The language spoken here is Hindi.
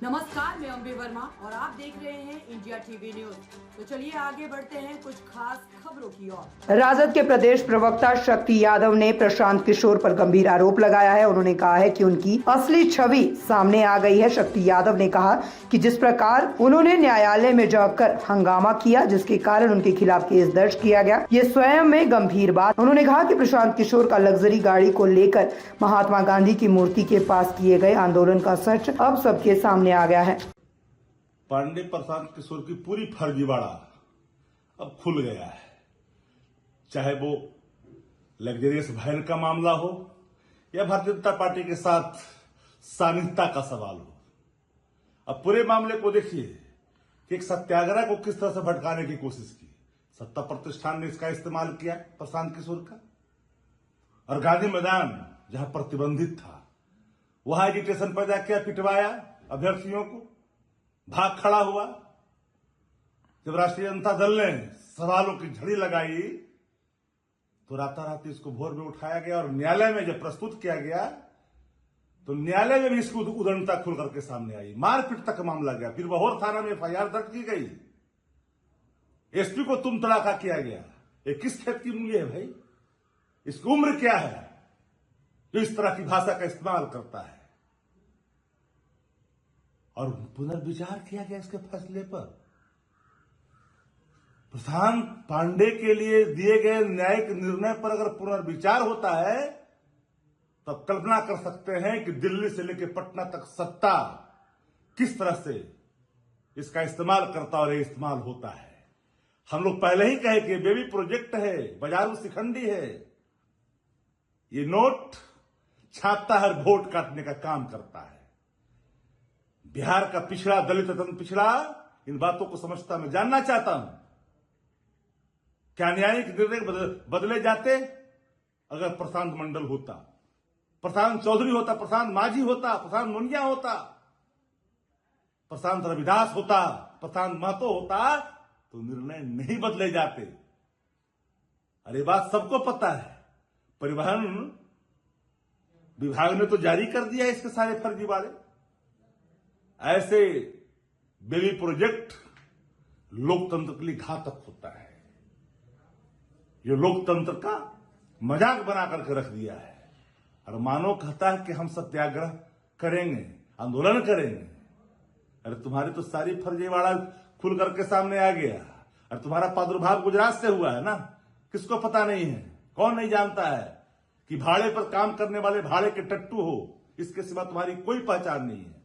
नमस्कार, मैं अम्बे वर्मा और आप देख रहे हैं इंडिया टीवी न्यूज। तो चलिए आगे बढ़ते हैं कुछ खास खबरों की ओर। राजद के प्रदेश प्रवक्ता शक्ति यादव ने प्रशांत किशोर पर गंभीर आरोप लगाया है। उन्होंने कहा है कि उनकी असली छवि सामने आ गई है। शक्ति यादव ने कहा कि जिस प्रकार उन्होंने न्यायालय में जाकर हंगामा किया, जिसके कारण उनके खिलाफ केस दर्ज किया गया, ये स्वयं में गंभीर बात। उन्होंने कहा कि प्रशांत किशोर का लग्जरी गाड़ी को लेकर महात्मा गांधी की मूर्ति के पास किए गए आंदोलन का सच अब सबके सामने आ गया है। पांडे प्रशांत किशोर की पूरी फर्जीवाड़ा अब खुल गया है। चाहे वो लग्जरियस वैन का मामला हो या भारतीय जनता पार्टी के साथ सानिध्यता का सवाल हो। अब पूरे मामले को देखिए कि एक सत्याग्रह को किस तरह से भटकाने की कोशिश की। सत्ता प्रतिष्ठान ने इसका इस्तेमाल किया प्रशांत किशोर का, और गांधी मैदान जहां प्रतिबंधित था वहां एजिटेशन पैदा किया, पिटवाया अभ्यर्थियों को, भाग खड़ा हुआ। जब राष्ट्रीय जनता दल ने सवालों की झड़ी लगाई तो रातारात इसको भोर में उठाया गया और न्यायालय में जब प्रस्तुत किया गया तो न्यायालय में भी इसकी उदंडता खुल करके सामने आई। मारपीट तक मामला गया, फिर बहोर थाना में एफआईआर दर्ज की गई, एसपी को तुम तड़ाका किया गया। ये किस खेत की मूली है भाई? इसकी उम्र क्या है जो इस तरह की भाषा का इस्तेमाल करता है? और पुनर्विचार किया गया इसके फैसले पर। प्रशांत पांडे के लिए दिए गए न्यायिक निर्णय पर अगर पुनर्विचार होता है तो कल्पना कर सकते हैं कि दिल्ली से लेकर पटना तक सत्ता किस तरह से इसका इस्तेमाल करता और ये इस्तेमाल होता है। हम लोग पहले ही कहे कि बेबी प्रोजेक्ट है, बाजारू शिखंडी है। ये नोट छापता है, वोट काटने का काम करता है। बिहार का पिछड़ा, दलित तंत्र पिछड़ा, इन बातों को समझता मैं जानना चाहता हूं। क्या न्यायिक निर्णय बदले जाते अगर प्रशांत मंडल होता, प्रशांत चौधरी होता, प्रशांत माझी होता, प्रशांत मुंडिया होता, प्रशांत रविदास होता, प्रशांत महतो होता, तो निर्णय नहीं बदले जाते। अरे बात सबको पता है। परिवहन विभाग ने तो जारी कर दिया इसके सारे फर्जीवाड़े। ऐसे बेबी प्रोजेक्ट लोकतंत्र के लिए घातक होता है। ये लोकतंत्र का मजाक बना करके रख दिया है। और मानो कहता है कि हम सत्याग्रह करेंगे, आंदोलन करेंगे। अरे तुम्हारी तो सारी फर्जीवाड़ा खुल करके सामने आ गया। और तुम्हारा प्रादुर्भाव गुजरात से हुआ है ना, किसको पता नहीं है? कौन नहीं जानता है कि भाड़े पर काम करने वाले भाड़े के टट्टू हो, इसके सिवा तुम्हारी कोई पहचान नहीं है।